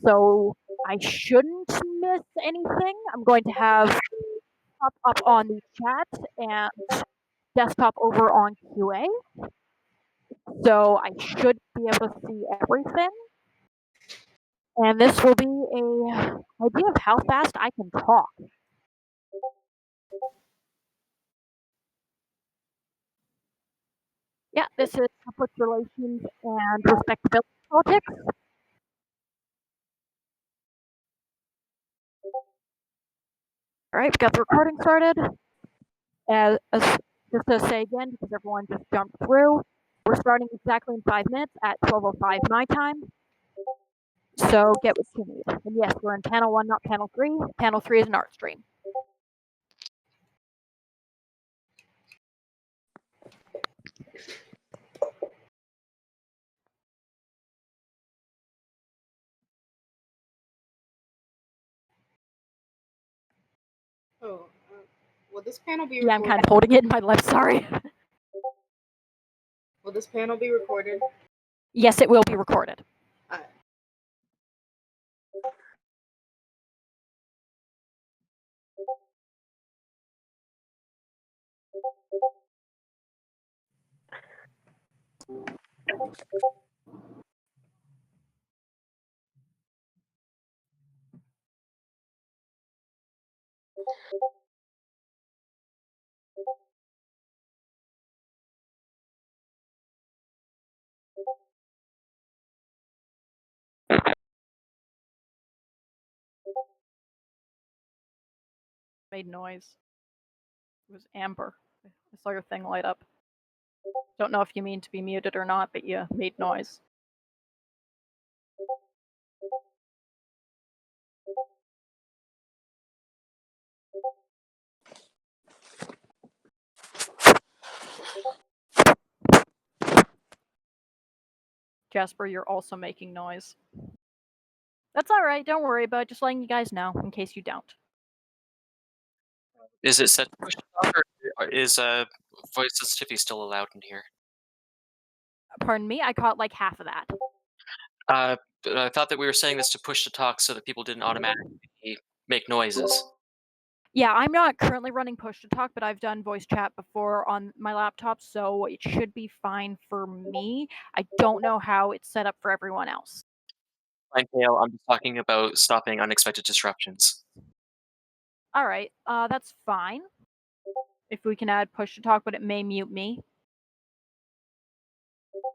so I shouldn't miss anything. I'm going to have up on the chat and desktop over on QA, so I should be able to see everything. And this will be a idea of how fast I can talk. Yeah, this is public relations and respectability politics. All right, we got the recording started. Just to say again, because everyone just jumped through, we're starting exactly in 5 minutes at 12:05 my time. So get what you need. And yes, we're in panel 1, not panel 3. Panel 3 is an art stream. Oh, will this panel be recorded? Yeah, I'm kind of holding it in my left, sorry. Will this panel be recorded? Yes, it will be recorded. Made noise. It was Amber. I saw your thing light up. Don't know if you mean to be muted or not, but you made noise. Jasper, you're also making noise. That's alright, don't worry about it, just letting you guys know, in case you don't. Is it set to push to talk, or is voice sensitivity still allowed in here? Pardon me? I caught like half of that. I thought that we were saying this to push to talk so that people didn't automatically make noises. Yeah, I'm not currently running push to talk, but I've done voice chat before on my laptop, so it should be fine for me. I don't know how it's set up for everyone else. Fine, Kale, I'm just talking about stopping unexpected disruptions. Alright, that's fine. If we can add push to talk, but it may mute me.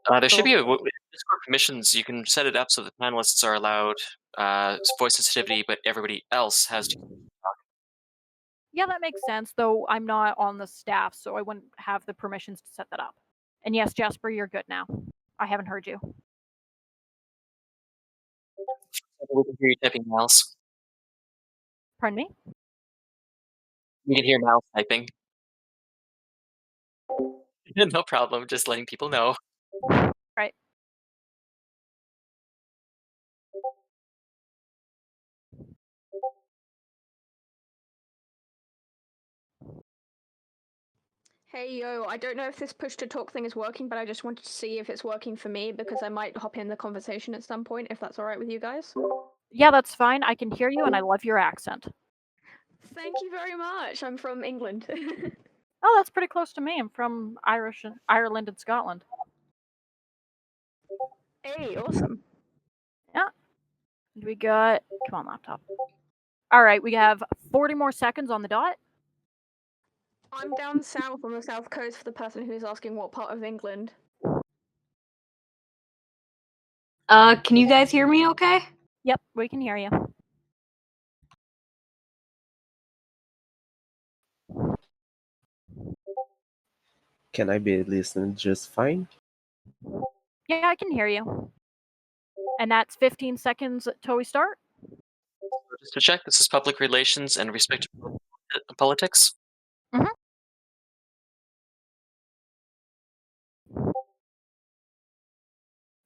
There should be a Discord permissions. You can set it up so the panelists are allowed voice sensitivity, but everybody else has to talk. Yeah, that makes sense, though I'm not on the staff, so I wouldn't have the permissions to set that up. And yes, Jasper, you're good now. I haven't heard you. We can hear you typing mouse. Pardon me? We can hear mouse typing. No problem, just letting people know. Right. Hey, yo, I don't know if this push to talk thing is working, but I just wanted to see if it's working for me because I might hop in the conversation at some point, if that's alright with you guys. Yeah, that's fine. I can hear you and I love your accent. Thank you very much. I'm from England. Oh, that's pretty close to me. I'm from Ireland and Scotland. Hey, awesome. Yeah. And we got... Come on, laptop. Alright, we have 40 more seconds on the dot. I'm down south on the south coast for the person who's asking what part of England. Can you guys hear me okay? Yep, we can hear you. Can I be listening just fine? Yeah, I can hear you. And that's 15 seconds till we start? Just to check, this is public relations and respectability politics. Mm-hmm.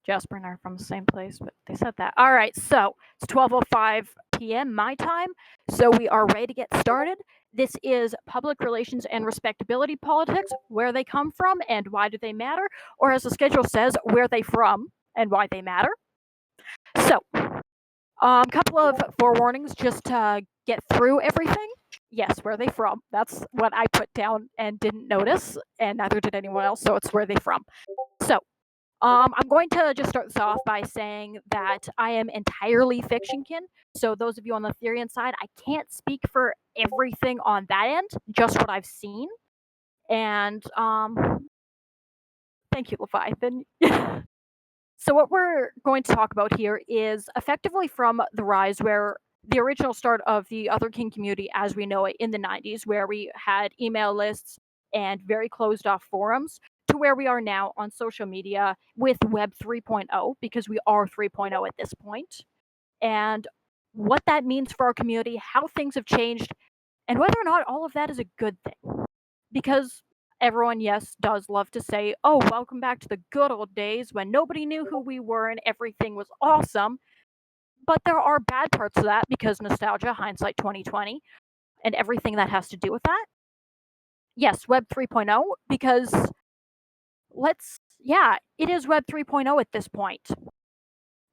Jasper and I are from the same place, but they said that. All right, so it's 12:05 p.m. my time, so we are ready to get started. This is public relations and respectability politics, where they come from and why do they matter, or as the schedule says, where they from and why they matter. So, Couple of forewarnings just to get through everything. Yes, where are they from? That's what I put down and didn't notice, and neither did anyone else, so it's where they from. So, I'm going to just start this off by saying that I am entirely fictionkin. So those of you on the Therian side, I can't speak for everything on that end, just what I've seen. And thank you, Leviathan. So what we're going to talk about here is effectively from the rise where the original start of the Otherkin community as we know it in the 90s, where we had email lists and very closed off forums, to where we are now on social media with Web 3.0, because we are 3.0 at this point, and what that means for our community, how things have changed, and whether or not all of that is a good thing. Because everyone, yes, does love to say, oh, welcome back to the good old days when nobody knew who we were and everything was awesome. But there are bad parts of that because nostalgia, hindsight 2020, and everything that has to do with that. Yes, Web 3.0, because it is Web 3.0 at this point.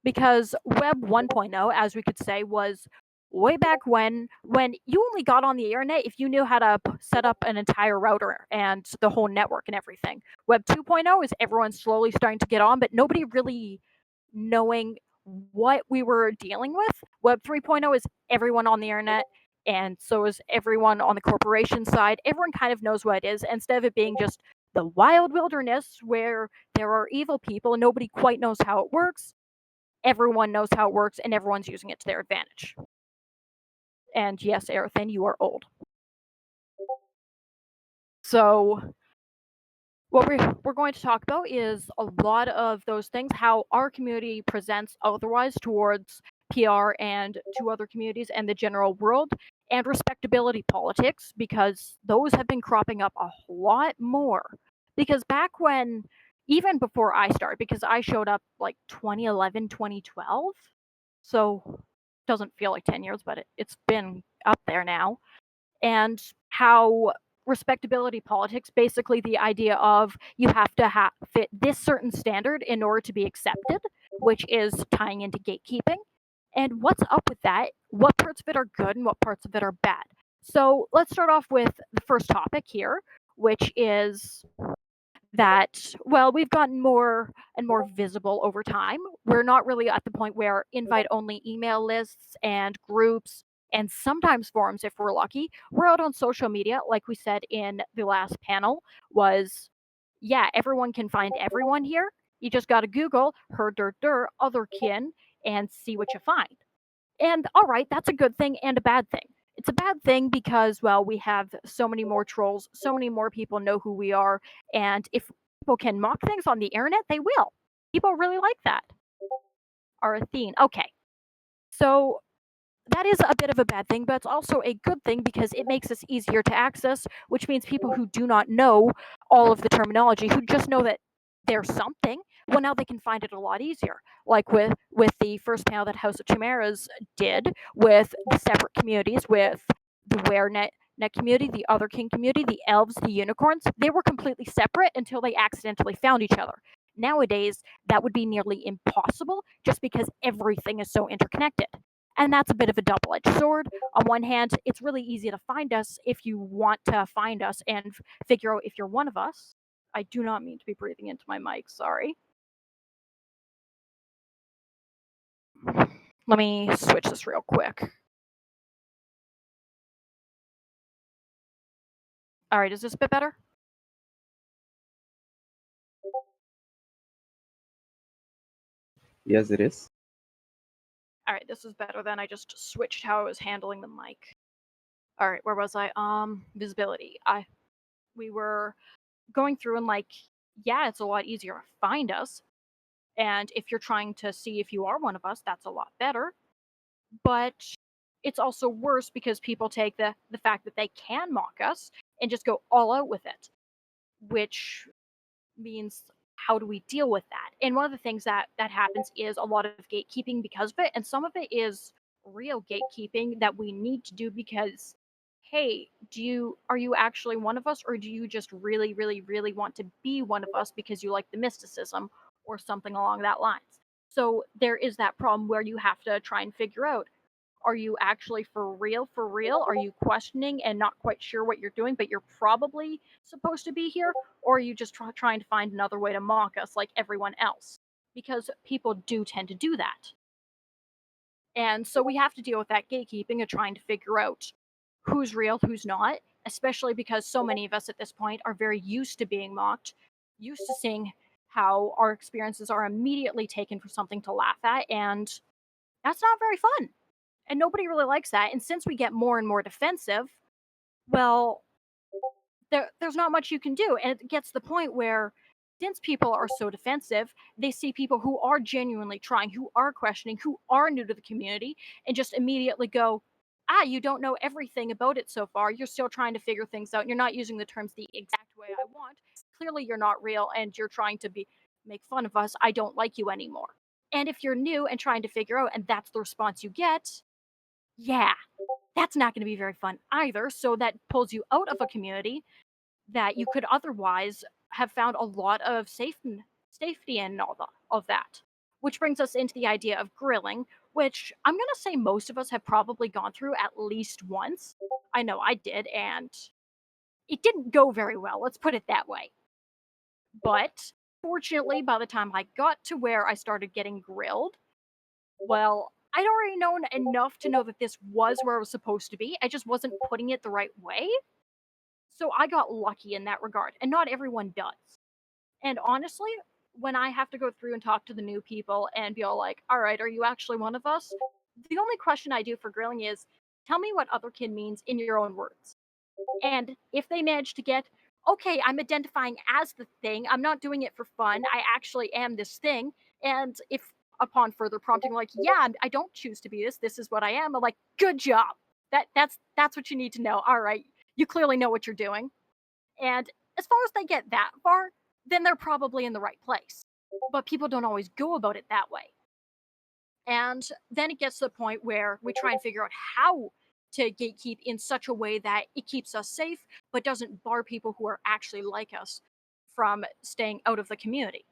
Because Web 1.0, as we could say, was way back when you only got on the internet if you knew how to set up an entire router and the whole network and everything. Web 2.0 is everyone slowly starting to get on, but nobody really knowing what we were dealing with. Web 3.0 is everyone on the internet, and so is everyone on the corporation side. Everyone kind of knows what it is, instead of it being just the wild wilderness where there are evil people and nobody quite knows how it works. Everyone knows how it works and everyone's using it to their advantage. And yes, Aerothan, you are old. So what we're going to talk about is a lot of those things, how our community presents otherwise towards PR and to other communities and the general world, and respectability politics, because those have been cropping up a lot more. Because back when, even before I started, because I showed up like 2011, 2012, so doesn't feel like 10 years, but it's been up there now, and how respectability politics, basically the idea of you have to fit this certain standard in order to be accepted, which is tying into gatekeeping. And what's up with that? What parts of it are good and what parts of it are bad? So let's start off with the first topic here, which is that, well, we've gotten more and more visible over time. We're not really at the point where invite only email lists and groups and sometimes forums if we're lucky. We're out on social media, like we said in the last panel, was yeah, everyone can find everyone here. You just got to Google her otherkin and see what you find. And all right, that's a good thing and a bad thing. It's a bad thing because, well, we have so many more trolls, so many more people know who we are, and if people can mock things on the internet, they will. People really like that. Our Athene. Okay. So that is a bit of a bad thing, but it's also a good thing because it makes us easier to access, which means people who do not know all of the terminology, who just know that there's something, well, now they can find it a lot easier. Like with the first panel that House of Chimeras did with the separate communities, with the WereNet community, the Otherkin community, the elves, the unicorns, they were completely separate until they accidentally found each other. Nowadays, that would be nearly impossible just because everything is so interconnected. And that's a bit of a double edged sword. On one hand, it's really easy to find us if you want to find us and figure out if you're one of us. I do not mean to be breathing into my mic, sorry. Let me switch this real quick. All right, is this a bit better? Yes, it is. All right, this is better than I just switched how I was handling the mic. All right, where was I? Visibility. We were going through and like, yeah, it's a lot easier to find us. And if you're trying to see if you are one of us, that's a lot better. But it's also worse because people take the fact that they can mock us and just go all out with it, which means how do we deal with that? And one of the things that happens is a lot of gatekeeping because of it, and some of it is real gatekeeping that we need to do because hey, are you actually one of us, or do you just really really really want to be one of us because you like the mysticism or something along that lines? So there is that problem where you have to try and figure out, are you actually for real? For real? Are you questioning and not quite sure what you're doing, but you're probably supposed to be here? Or are you just trying to find another way to mock us like everyone else? Because people do tend to do that. And so we have to deal with that gatekeeping of trying to figure out who's real, who's not, especially because so many of us at this point are very used to being mocked, used to seeing how our experiences are immediately taken for something to laugh at, and that's not very fun. And nobody really likes that. And since we get more and more defensive, well, there's not much you can do. And it gets to the point where, since people are so defensive, they see people who are genuinely trying, who are questioning, who are new to the community, and just immediately go, you don't know everything about it so far. You're still trying to figure things out. And you're not using the terms the exact way I want. Clearly, you're not real, and you're trying to make fun of us. I don't like you anymore. And if you're new and trying to figure out, and that's the response you get, yeah, that's not going to be very fun either. So that pulls you out of a community that you could otherwise have found a lot of safety in, and of that. Which brings us into the idea of grilling, which I'm going to say most of us have probably gone through at least once. I know I did, and it didn't go very well, let's put it that way. But fortunately, by the time I got to where I started getting grilled, well, I'd already known enough to know that this was where I was supposed to be. I just wasn't putting it the right way. So I got lucky in that regard, and not everyone does. And honestly, when I have to go through and talk to the new people and be all like, all right, are you actually one of us? The only question I do for grilling is, tell me what otherkin means in your own words. And if they manage to get, okay, I'm identifying as the thing, I'm not doing it for fun, I actually am this thing. And if upon further prompting, like, yeah, I don't choose to be this, this is what I am, I'm like, good job. That's what you need to know. All right, you clearly know what you're doing. And as far as they get that far, then they're probably in the right place. But people don't always go about it that way. And then it gets to the point where we try and figure out how to gatekeep in such a way that it keeps us safe, but doesn't bar people who are actually like us from staying out of the community.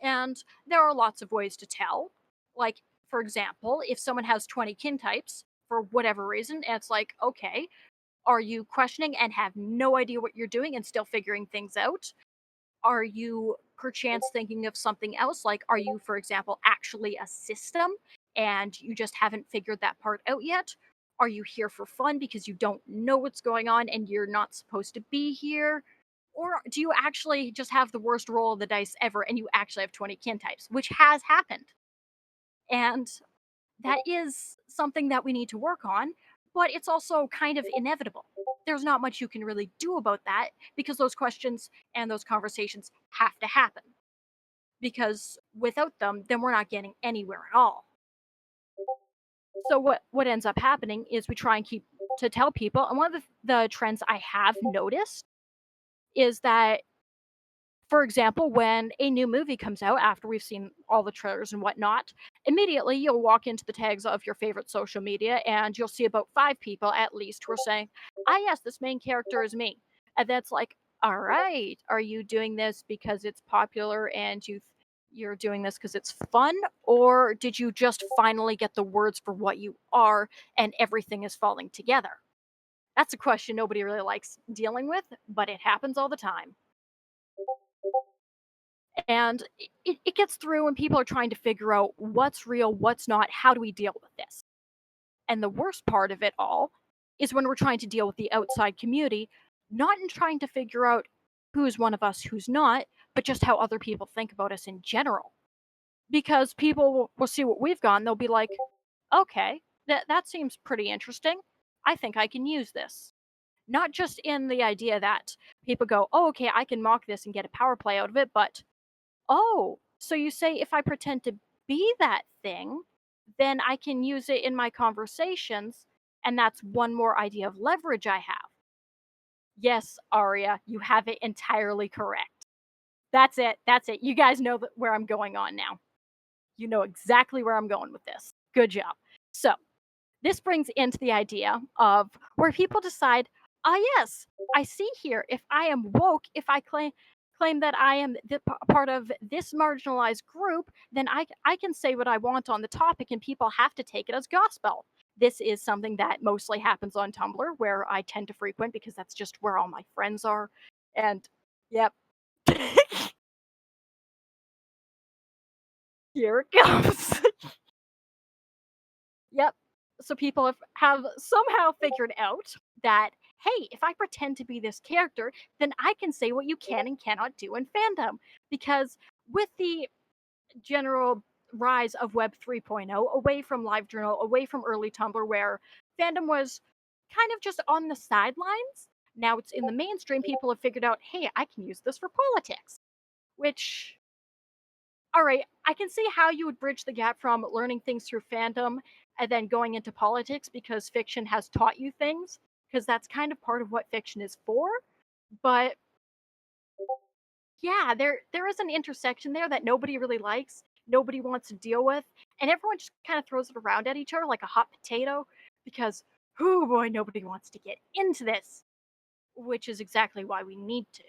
And there are lots of ways to tell. Like, for example, if someone has 20 kin types for whatever reason, and it's like, okay, are you questioning and have no idea what you're doing and still figuring things out? Are you perchance thinking of something else? Like, are you, for example, actually a system and you just haven't figured that part out yet? Are you here for fun because you don't know what's going on and you're not supposed to be here? Or do you actually just have the worst roll of the dice ever and you actually have 20 kin types, which has happened? And that is something that we need to work on, but it's also kind of inevitable. There's not much you can really do about that because those questions and those conversations have to happen. Because without them, then we're not getting anywhere at all. So what ends up happening is we try and keep to tell people, and one of the trends I have noticed is that, for example, when a new movie comes out after we've seen all the trailers and whatnot, immediately you'll walk into the tags of your favorite social media and you'll see about 5 people at least who are saying, yes, this main character is me. And that's like, all right, are you doing this because it's popular and you're doing this because it's fun? Or did you just finally get the words for what you are and everything is falling together? That's a question nobody really likes dealing with, but it happens all the time. And it gets through and people are trying to figure out what's real, what's not, how do we deal with this? And the worst part of it all is when we're trying to deal with the outside community, not in trying to figure out who's one of us, who's not, but just how other people think about us in general. Because people will see what we've got and they'll be like, okay, that seems pretty interesting. I think I can use this. Not just in the idea that people go, oh, okay, I can mock this and get a power play out of it, but oh, so you say if I pretend to be that thing, then I can use it in my conversations, and that's one more idea of leverage I have. Yes, Aria, you have it entirely correct. That's it. That's it. You guys know where I'm going on now. You know exactly where I'm going with this. Good job. So, this brings into the idea of where people decide, yes, I see here, if I am woke, if I claim that I am part of this marginalized group, then I can say what I want on the topic and people have to take it as gospel. This is something that mostly happens on Tumblr, where I tend to frequent because that's just where all my friends are. And yep. Here it comes. Yep. So people have somehow figured out that, hey, if I pretend to be this character, then I can say what you can and cannot do in fandom. Because with the general rise of Web 3.0, away from LiveJournal, away from early Tumblr, where fandom was kind of just on the sidelines, now it's in the mainstream, people have figured out, hey, I can use this for politics. Which, all right, I can see how you would bridge the gap from learning things through fandom and then going into politics because fiction has taught you things, because that's kind of part of what fiction is for. But yeah, there is an intersection there that nobody really likes, nobody wants to deal with, and everyone just kind of throws it around at each other like a hot potato because, oh boy, nobody wants to get into this, which is exactly why we need to.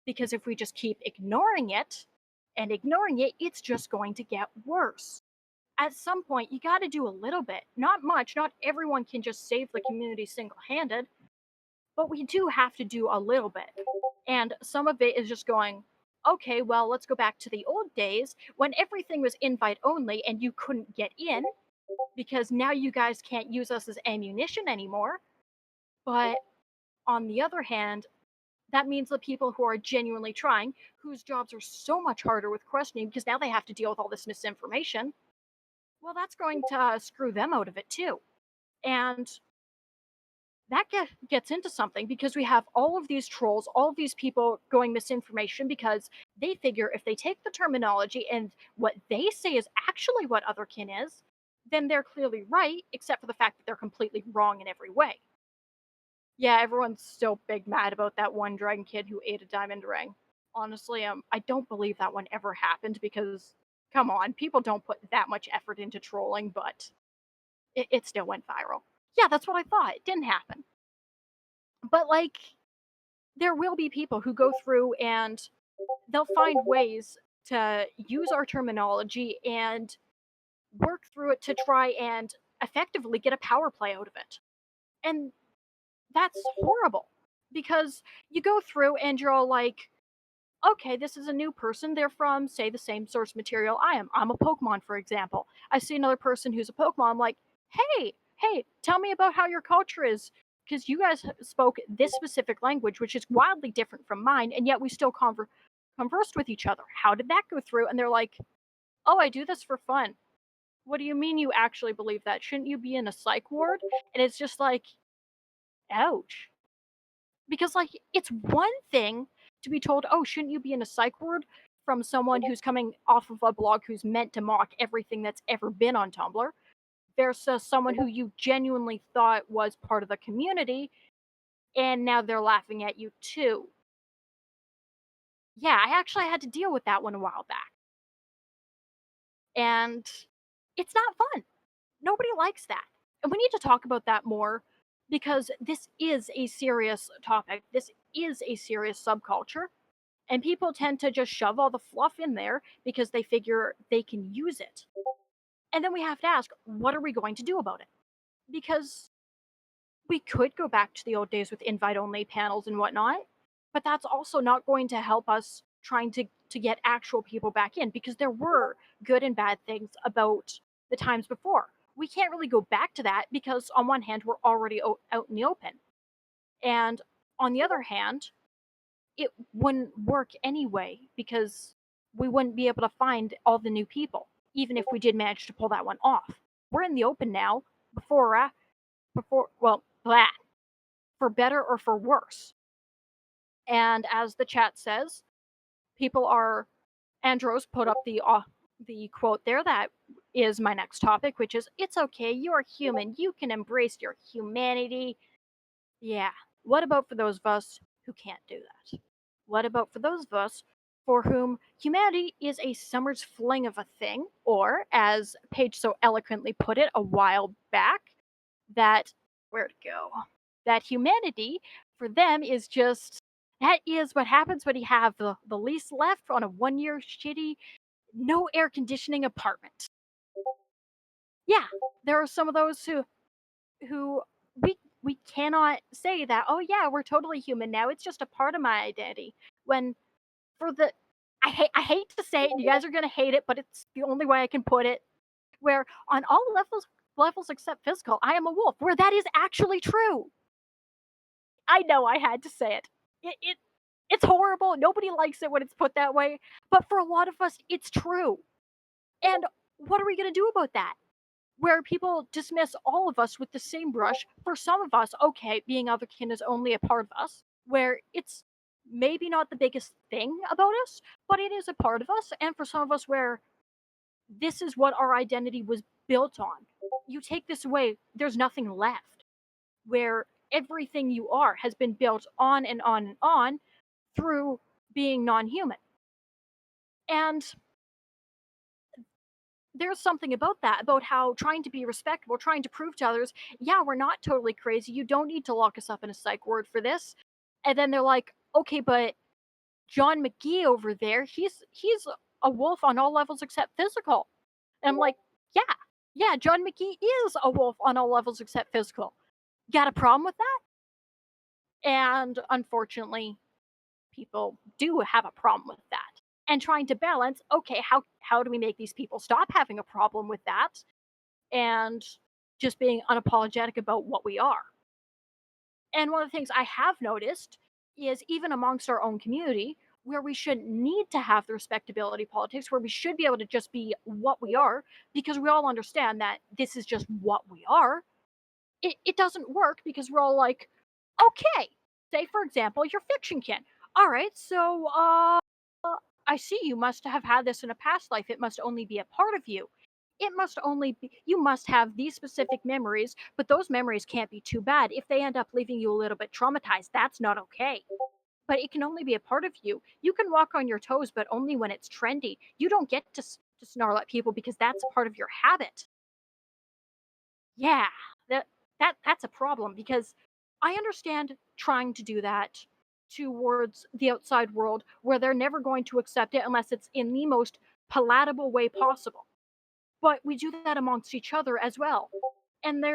Because if we just keep ignoring it and ignoring it, it's just going to get worse. At some point, you got to do a little bit. Not much, not everyone can just save the community single handed, but we do have to do a little bit. And some of it is just going, okay, well, let's go back to the old days when everything was invite only and you couldn't get in because now you guys can't use us as ammunition anymore. But on the other hand, that means the people who are genuinely trying, whose jobs are so much harder with questioning because now they have to deal with all this misinformation, well, that's going to screw them out of it too. And that gets into something because we have all of these trolls, all of these people going misinformation because they figure if they take the terminology and what they say is actually what otherkin is, then they're clearly right, except for the fact that they're completely wrong in every way. Yeah, everyone's still big mad about that one dragon kid who ate a diamond ring. Honestly, I don't believe that one ever happened because, come on, people don't put that much effort into trolling, but it still went viral. Yeah, that's what I thought. It didn't happen. But, like, there will be people who go through and they'll find ways to use our terminology and work through it to try and effectively get a power play out of it. And that's horrible because you go through and you're all like, okay, this is a new person. They're from, say, the same source material I am. I'm a Pokemon, for example. I see another person who's a Pokemon. I'm like, hey, tell me about how your culture is. Because you guys spoke this specific language, which is wildly different from mine, and yet we still conversed with each other. How did that go through? And they're like, oh, I do this for fun. What do you mean you actually believe that? Shouldn't you be in a psych ward? And it's just like, ouch. Because, like, it's one thing to be told, oh, shouldn't you be in a psych ward from someone who's coming off of a blog who's meant to mock everything that's ever been on Tumblr versus someone who you genuinely thought was part of the community and now they're laughing at you too. Yeah, I actually had to deal with that one a while back. And it's not fun. Nobody likes that. And we need to talk about that more because this is a serious topic. This is a serious subculture. And people tend to just shove all the fluff in there because they figure they can use it. And then we have to ask, what are we going to do about it? Because we could go back to the old days with invite only panels and whatnot, but that's also not going to help us trying to get actual people back in because there were good and bad things about the times before. We can't really go back to that because on one hand we're already out in the open, and on the other hand it wouldn't work anyway because we wouldn't be able to find all the new people even if we did manage to pull that one off. We're in the open now, before well, blah, for better or for worse. And as the chat says, people are, Andros put up the quote there that is my next topic, which is, it's okay, you're human, you can embrace your humanity. Yeah, what about for those of us who can't do that? What about for those of us for whom humanity is a summer's fling of a thing, or as Paige so eloquently put it a while back, that, where'd it go? That humanity for them is just That is what happens when you have the lease left on a 1-year shitty, no air conditioning apartment. Yeah, there are some of those who we cannot say that, "Oh, yeah, we're totally human now, it's just a part of my identity." When for the I hate to say it, and you guys are gonna hate it, but it's the only way I can put it, where on all levels except physical, I am a wolf, where that is actually true. I know I had to say it. It's horrible, nobody likes it when it's put that way, but for a lot of us, it's true. And what are we gonna do about that? Where people dismiss all of us with the same brush. For some of us, okay, being otherkin is only a part of us, where it's maybe not the biggest thing about us, but it is a part of us. And for some of us, where this is what our identity was built on, you take this away, there's nothing left. Where everything you are has been built on and on and on through being non human. And there's something about that, about how trying to be respectable, trying to prove to others, yeah, we're not totally crazy. You don't need to lock us up in a psych ward for this. And then they're like, okay, but John McGee over there, he's a wolf on all levels except physical. And I'm like, yeah, John McGee is a wolf on all levels except physical. Got a problem with that? And unfortunately, people do have a problem with that. And trying to balance, okay, how do we make these people stop having a problem with that? And just being unapologetic about what we are. And one of the things I have noticed is even amongst our own community, where we shouldn't need to have the respectability politics, where we should be able to just be what we are, because we all understand that this is just what we are. It doesn't work because we're all like, okay, say for example, you're fiction kin. All right, so I see you must have had this in a past life. It must only be a part of you. It must only be, you must have these specific memories, but those memories can't be too bad. If they end up leaving you a little bit traumatized, that's not okay. But it can only be a part of you. You can walk on your toes, but only when it's trendy. You don't get to snarl at people because that's a part of your habit. Yeah, that that's a problem because I understand trying to do that towards the outside world where they're never going to accept it unless it's in the most palatable way possible. But we do that amongst each other as well. And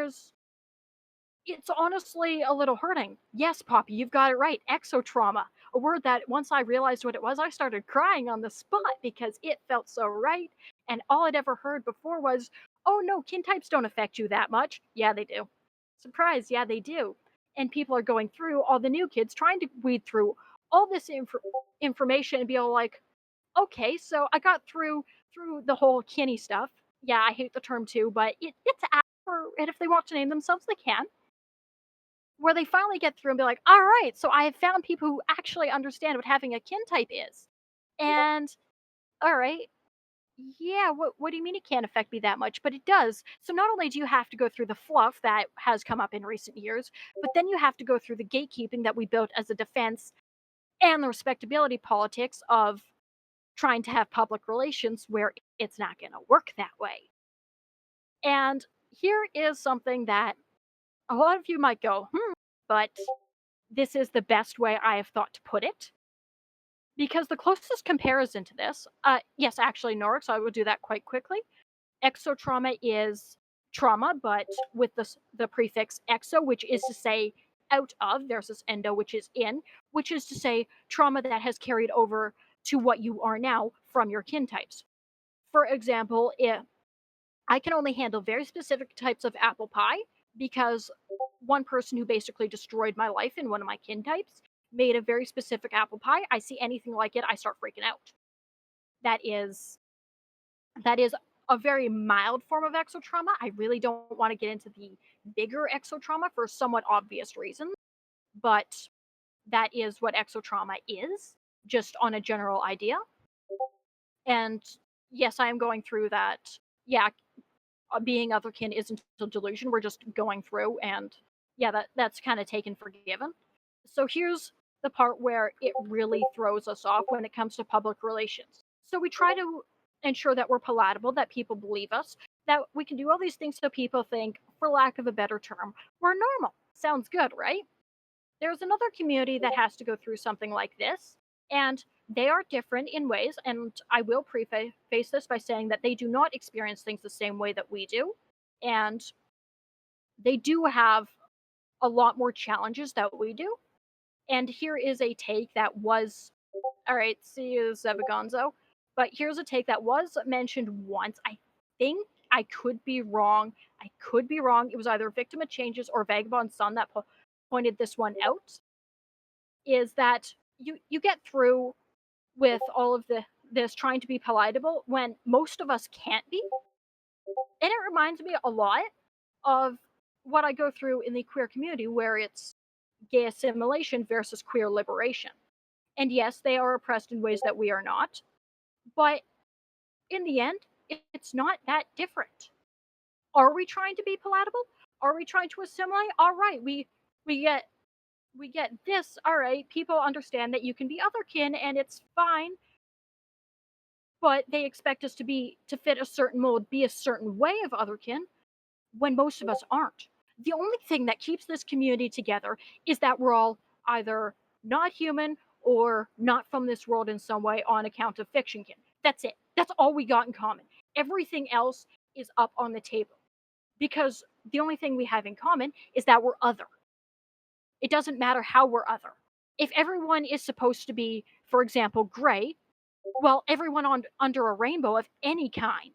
it's honestly a little hurting. Yes, Poppy, you've got it right. Exotrauma. A word that once I realized what it was, I started crying on the spot because it felt so right. And all I'd ever heard before was, oh no, kin types don't affect you that much. Yeah, they do. Surprise, yeah, they do. And people are going through, all the new kids trying to weed through all this information and be all like, okay, so I got through the whole kinny stuff. Yeah, I hate the term too, but it's out for, and if they want to name themselves, they can, where they finally get through and be like, all right, so I have found people who actually understand what having a kin type is. And all right, yeah, what do you mean it can't affect me that much? But it does. So not only do you have to go through the fluff that has come up in recent years, but then you have to go through the gatekeeping that we built as a defense and the respectability politics of trying to have public relations where it's not going to work that way. And here is something that a lot of you might go, but this is the best way I have thought to put it. Because the closest comparison to this, yes, actually, Norix, I will do that quite quickly. Exotrauma is trauma, but with the prefix exo, which is to say out of, versus endo, which is in, which is to say trauma that has carried over to what you are now from your kin types. For example, if I can only handle very specific types of apple pie because one person who basically destroyed my life in one of my kin types made a very specific apple pie. I see anything like it, I start freaking out. That is a very mild form of exotrauma. I really don't want to get into the bigger exotrauma for somewhat obvious reasons, but that is what exotrauma is, just on a general idea. And yes, I am going through that. Yeah, being otherkin isn't a delusion. We're just going through, and yeah, that's kind of taken for given. So here's the part where it really throws us off when it comes to public relations. So we try to ensure that we're palatable, that people believe us, that we can do all these things so people think, for lack of a better term, we're normal. Sounds good, right? there's another community that has to go through something like this, and they are different in ways. And I will preface this by saying that they do not experience things the same way that we do, and they do have a lot more challenges that we do. And here is a take that was, all right, see you, Zevagonzo. But here's a take that was mentioned once. I think I could be wrong. I could be wrong. It was either Victim of Changes or Vagabond Sun that pointed this one out. Is that you get through with all of this trying to be palatable when most of us can't be, and it reminds me a lot of what I go through in the queer community, where it's gay assimilation versus queer liberation. And yes, they are oppressed in ways that we are not, but in the end, it's not that different. Are we trying to be palatable? Are we trying to assimilate? All right, we get we get this. All right, people understand that you can be otherkin and it's fine, but they expect us to fit a certain mold, be a certain way of otherkin, when most of us aren't. The only thing that keeps this community together is that we're all either not human or not from this world in some way on account of fictionkin. That's it. That's all we got in common. Everything else is up on the table because the only thing we have in common is that we're other. It doesn't matter how we're other. If everyone is supposed to be, for example, gray, well, everyone under a rainbow of any kind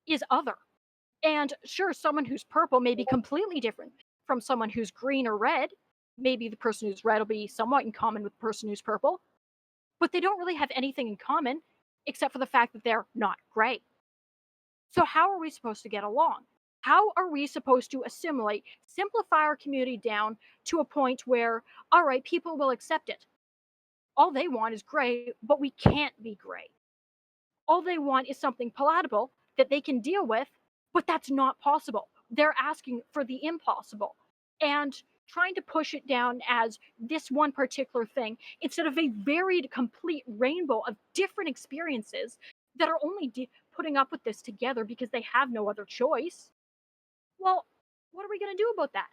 is other. And sure, someone who's purple may be completely different from someone who's green or red. Maybe the person who's red will be somewhat in common with the person who's purple, but they don't really have anything in common except for the fact that they're not gray. So, how are we supposed to get along? How are we supposed to assimilate, simplify our community down to a point where, all right, people will accept it? All they want is gray, but we can't be gray. All they want is something palatable that they can deal with, but that's not possible. They're asking for the impossible and trying to push it down as this one particular thing instead of a varied, complete rainbow of different experiences that are only putting up with this together because they have no other choice. Well, what are we going to do about that?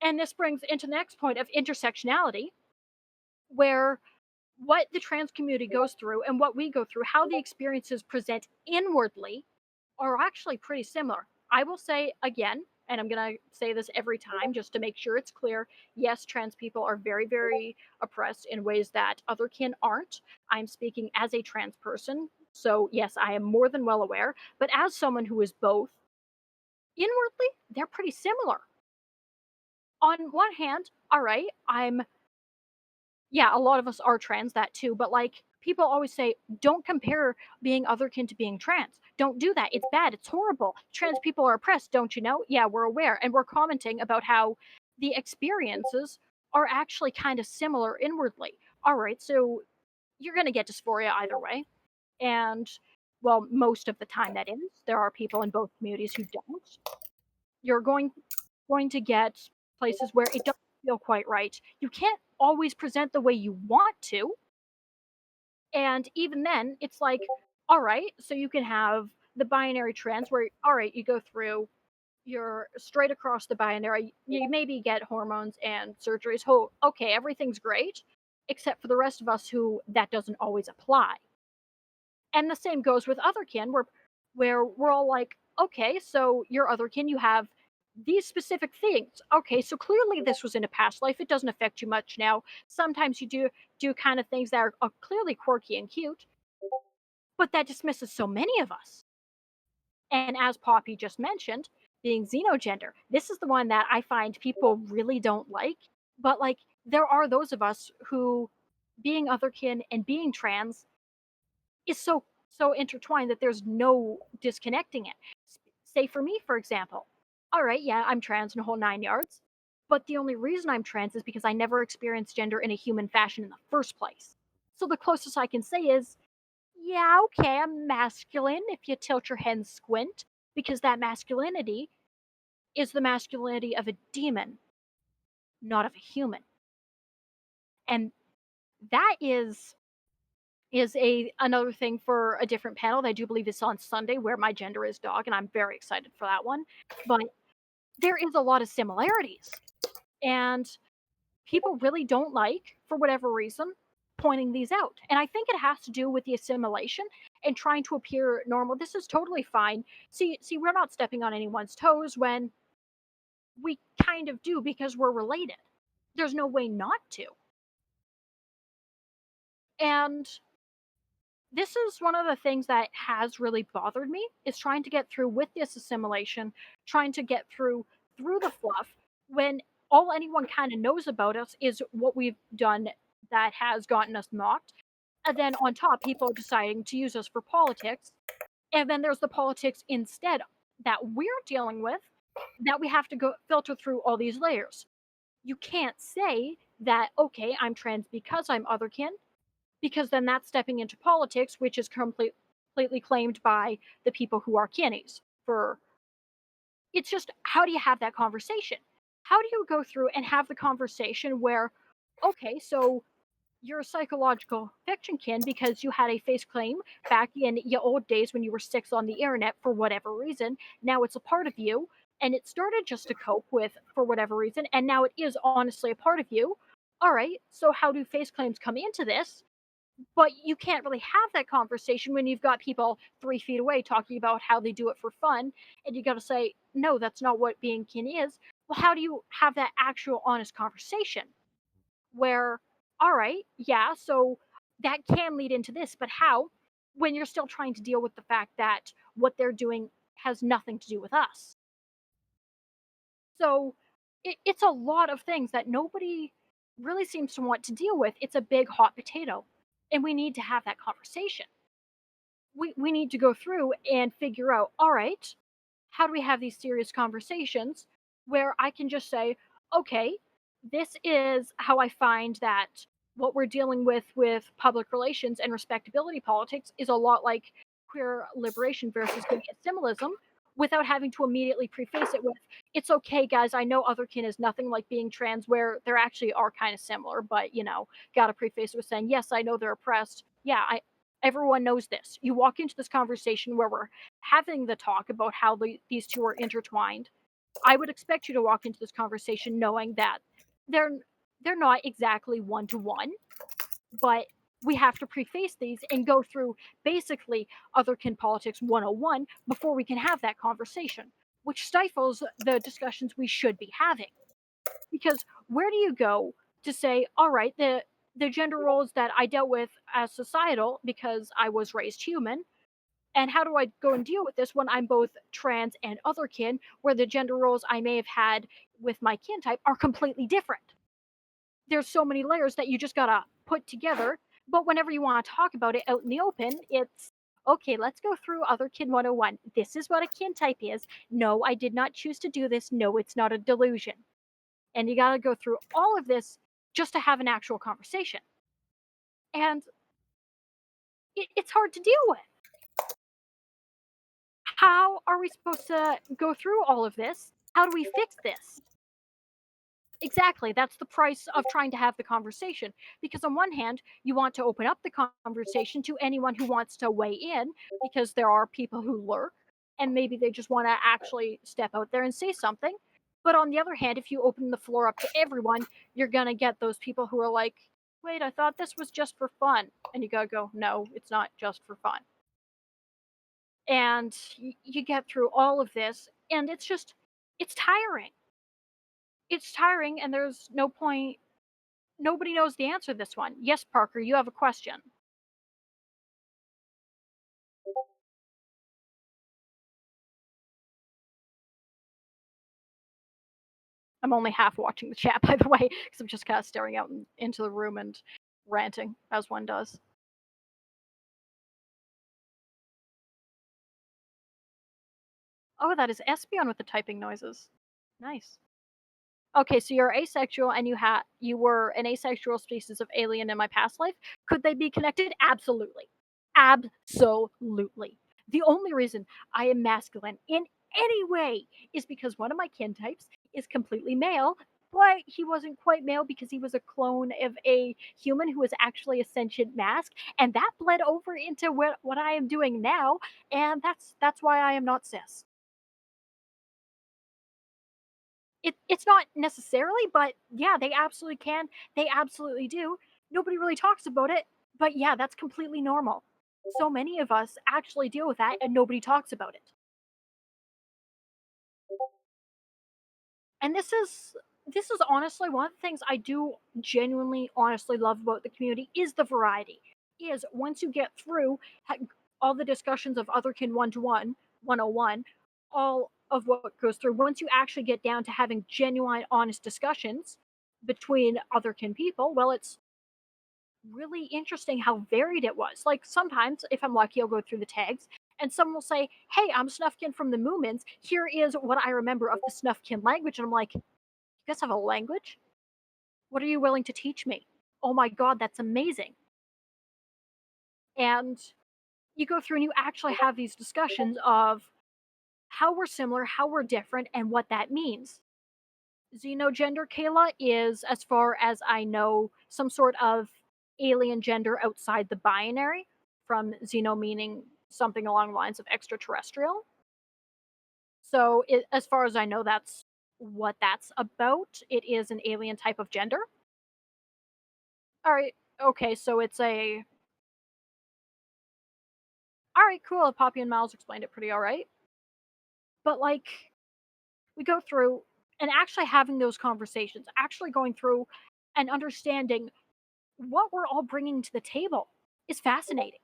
And this brings into the next point of intersectionality, where what the trans community goes through and what we go through, how the experiences present inwardly, are actually pretty similar. I will say again, and I'm going to say this every time just to make sure it's clear, yes, trans people are very, very oppressed in ways that other kin aren't. I'm speaking as a trans person, so yes, I am more than well aware, but as someone who is both, inwardly, they're pretty similar. On one hand, all right, yeah, a lot of us are trans, that too, but like people always say, don't compare being otherkin to being trans. Don't do that. It's bad. It's horrible. Trans people are oppressed, don't you know? Yeah, we're aware. And we're commenting about how the experiences are actually kind of similar inwardly. All right, so you're going to get dysphoria either way. And well, most of the time that is. There are people in both communities who don't. You're going to get places where it doesn't feel quite right. You can't always present the way you want to. And even then, it's like, all right, so you can have the binary trans where, all right, you go through, you're straight across the binary, you maybe get hormones and surgeries. Oh, okay, everything's great, except for the rest of us who that doesn't always apply. And the same goes with otherkin, where we're all like, okay, so you're otherkin, you have these specific things. Okay, so clearly this was in a past life. It doesn't affect you much now. Sometimes you do kind of things that are clearly quirky and cute, but that dismisses so many of us. And as Poppy just mentioned, being xenogender, this is the one that I find people really don't like. But like, there are those of us who, being otherkin and being trans, is so intertwined that there's no disconnecting it. Say for me, for example, all right, yeah, I'm trans in a whole 9 yards, but the only reason I'm trans is because I never experienced gender in a human fashion in the first place. So the closest I can say is, yeah, okay, I'm masculine if you tilt your head and squint, because that masculinity is the masculinity of a demon, not of a human. And that is a another thing for a different panel that I do believe is on Sunday, where my gender is dog, and I'm very excited for that one. But there is a lot of similarities, and people really don't like, for whatever reason, pointing these out. And I think it has to do with the assimilation and trying to appear normal. This is totally fine. See, we're not stepping on anyone's toes when we kind of do because we're related. There's no way not to. And this is one of the things that has really bothered me is trying to get through with this assimilation, trying to get through the fluff when all anyone kind of knows about us is what we've done that has gotten us mocked. And then on top, people deciding to use us for politics. And then there's the politics instead that we're dealing with that we have to go filter through all these layers. You can't say that, okay, I'm trans because I'm otherkin, because then that's stepping into politics, which is completely claimed by the people who are kinnies. For it's just how do you have that conversation? How do you go through and have the conversation where, okay, so you're a psychological fiction kin because you had a face claim back in your old days when you were six on the internet for whatever reason. Now it's a part of you, and it started just to cope with for whatever reason, and now it is honestly a part of you. All right, so how do face claims come into this? But you can't really have that conversation when you've got people 3 feet away talking about how they do it for fun, and you got to say, no, that's not what being kin is. Well, how do you have that actual honest conversation where, all right, yeah, so that can lead into this, but how when you're still trying to deal with the fact that what they're doing has nothing to do with us? So it's a lot of things that nobody really seems to want to deal with. It's a big hot potato, and we need to have that conversation. We need to go through and figure out, all right, how do we have these serious conversations where I can just say, okay, this is how I find that what we're dealing with public relations and respectability politics is a lot like queer liberation versus gay assimilism, without having to immediately preface it with, it's okay, guys, I know otherkin is nothing like being trans, where there actually are kind of similar, but gotta preface it with saying, yes, I know they're oppressed. Yeah, everyone knows this. You walk into this conversation where we're having the talk about how these two are intertwined. I would expect you to walk into this conversation knowing that they're they're not exactly one to one, but we have to preface these and go through basically otherkin politics 101 before we can have that conversation, which stifles the discussions we should be having. Because where do you go to say, all right, the gender roles that I dealt with as societal because I was raised human, and how do I go and deal with this when I'm both trans and otherkin, where the gender roles I may have had with my kin type are completely different? There's so many layers that you just gotta put together. But whenever you want to talk about it out in the open, it's okay, let's go through otherkin 101. This is what a kin type is. No, I did not choose to do this. No, it's not a delusion. And you gotta go through all of this just to have an actual conversation. And it's hard to deal with. How are we supposed to go through all of this? How do we fix this? Exactly. That's the price of trying to have the conversation. Because on one hand, you want to open up the conversation to anyone who wants to weigh in, because there are people who lurk and maybe they just want to actually step out there and say something. But on the other hand, if you open the floor up to everyone, you're going to get those people who are like, wait, I thought this was just for fun. And you got to go, no, it's not just for fun. And you get through all of this, and it's tiring. It's tiring, and there's no point. Nobody knows the answer to this one. Yes, Parker, you have a question. I'm only half watching the chat, by the way, because I'm just kind of staring out into the room and ranting, as one does. Oh, that is Espion with the typing noises. Nice. Okay, so you're asexual and you were an asexual species of alien in my past life. Could they be connected? Absolutely. Absolutely. The only reason I am masculine in any way is because one of my kin types is completely male, but he wasn't quite male because he was a clone of a human who was actually a sentient mask, and that bled over into what I am doing now, and that's why I am not cis. It's not necessarily, but yeah, they absolutely can. They absolutely do. Nobody really talks about it, but yeah, that's completely normal. So many of us actually deal with that, and nobody talks about it. And this is honestly one of the things I do genuinely honestly love about the community is the variety. Is once you get through all the discussions of otherkin 1-to-1 101, all of what goes through, once you actually get down to having genuine honest discussions between otherkin people, well, it's really interesting how varied it was. Like sometimes if I'm lucky, I'll go through the tags and someone will say, "Hey, I'm Snuffkin from the Moomins. Here is what I remember of the Snuffkin language." And I'm like, "You guys have a language? What are you willing to teach me? Oh my god, that's amazing." And you go through and you actually have these discussions of how we're similar, how we're different, and what that means. Xenogender, Kayla, is, as far as I know, some sort of alien gender outside the binary, from xeno meaning something along the lines of extraterrestrial. So, as far as I know, that's what that's about. It is an alien type of gender. All right. Okay. So it's a. All right. Cool. Poppy and Miles explained it pretty all right. But like, we go through and actually having those conversations, actually going through and understanding what we're all bringing to the table is fascinating.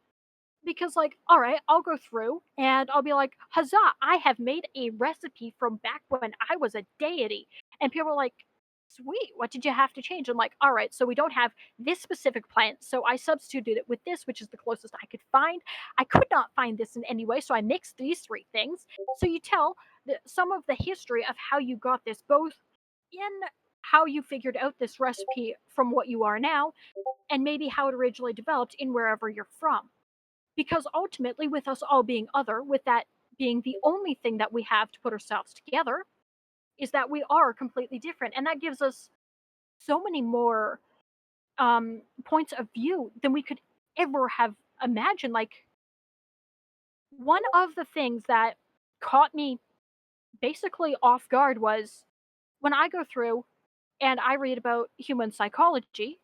Because, like, all right, I'll go through and I'll be like, huzzah, I have made a recipe from back when I was a deity. And people are like, sweet, what did you have to change? I'm like, all right, so we don't have this specific plant. So I substituted it with this, which is the closest I could find. I could not find this in any way. So I mixed these three things. So you tell some of the history of how you got this, both in how you figured out this recipe from what you are now, and maybe how it originally developed in wherever you're from. Because ultimately, with us all being other, with that being the only thing that we have to put ourselves together, is that we are completely different. And that gives us so many more points of view than we could ever have imagined. Like, one of the things that caught me basically off guard was when I go through and I read about human psychology.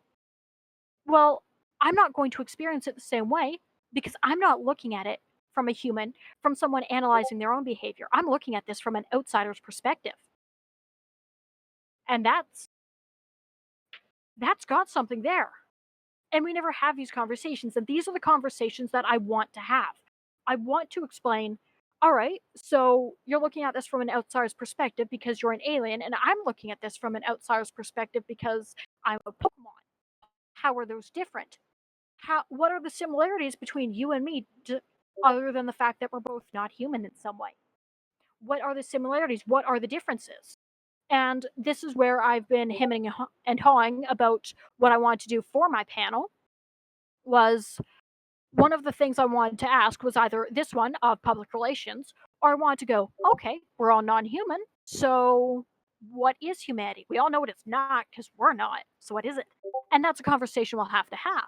Well, I'm not going to experience it the same way because I'm not looking at it from a human, from someone analyzing their own behavior. I'm looking at this from an outsider's perspective. And that's got something there. And we never have these conversations. And these are the conversations that I want to have. I want to explain, all right, so you're looking at this from an outsider's perspective because you're an alien, and I'm looking at this from an outsider's perspective because I'm a Pokemon. How are those different? What are the similarities between you and me, other than the fact that we're both not human in some way? What are the similarities? What are the differences? And this is where I've been hemming and hawing about what I wanted to do for my panel. Was one of the things I wanted to ask was either this one of public relations, or I wanted to go, okay, we're all non-human, so what is humanity? We all know what it's not because we're not. So what is it? And that's a conversation we'll have to have.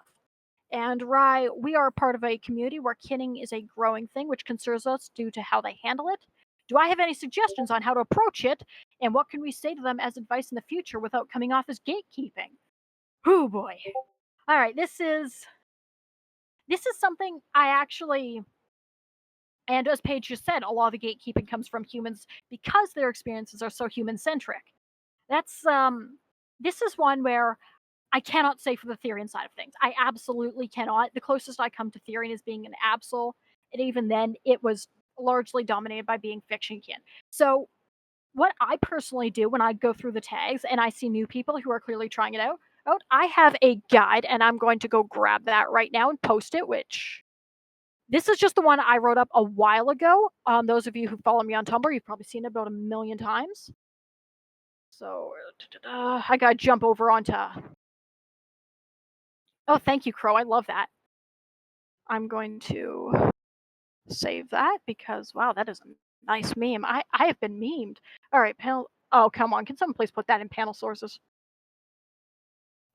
And Rye, we are a part of a community where kinning is a growing thing, which concerns us due to how they handle it. Do I have any suggestions on how to approach it, and what can we say to them as advice in the future without coming off as gatekeeping? Oh boy. All right, this is something I actually, and as Paige just said, a lot of the gatekeeping comes from humans because their experiences are so human centric. That's this is one where I cannot say for the Therian side of things. I absolutely cannot. The closest I come to Therian is being an Absol, and even then, it was largely dominated by being fiction kin. So, what I personally do when I go through the tags and I see new people who are clearly trying it out, I have a guide, and I'm going to go grab that right now and post it. Which this is just the one I wrote up a while ago. Those of you who follow me on Tumblr, you've probably seen it about a million times. So, I gotta jump over onto. Oh, thank you, Crow. I love that. I'm going to save that because wow, that is a nice meme. I have been memed. All right, panel. Oh, come on. Can someone please put that in panel sources?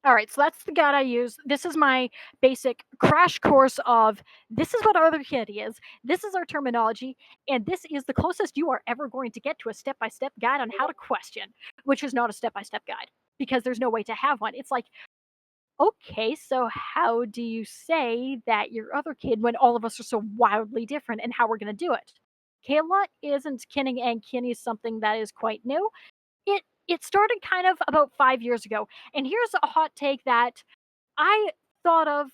All right, so that's the guide I use. This is my basic crash course of this is what otherkin is, this is our terminology, and this is the closest you are ever going to get to a step-by-step guide on how to question, which is not a step-by-step guide because there's no way to have one. It's like, okay, so how do you say that your other kid when all of us are so wildly different and how we're going to do it? Kayla isn't kinning and kinny is something that is quite new. It started kind of about 5 years ago. And here's a hot take that I thought of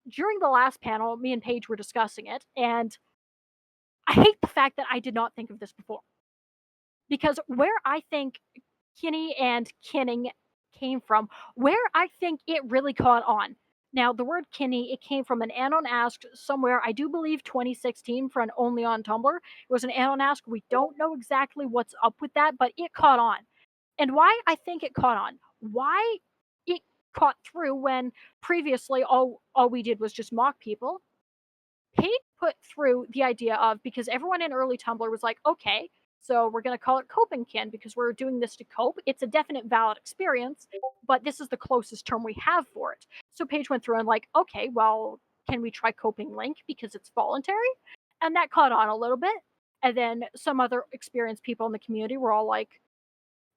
during the last panel. Me and Paige were discussing it, and I hate the fact that I did not think of this before. Because where I think Kinney and Kinning came from, where I think it really caught on. Now, the word Kinney, it came from an Anon Ask somewhere, I do believe 2016 for an Only on Tumblr. It was an Anon Ask. We don't know exactly what's up with that, but it caught on. And why I think it caught on, why it caught through when previously all we did was just mock people. Paige put through the idea of, because everyone in early Tumblr was like, okay, so we're going to call it coping kin because we're doing this to cope. It's a definite valid experience, but this is the closest term we have for it. So Paige went through and like, okay, well, can we try coping link because it's voluntary? And that caught on a little bit. And then some other experienced people in the community were all like,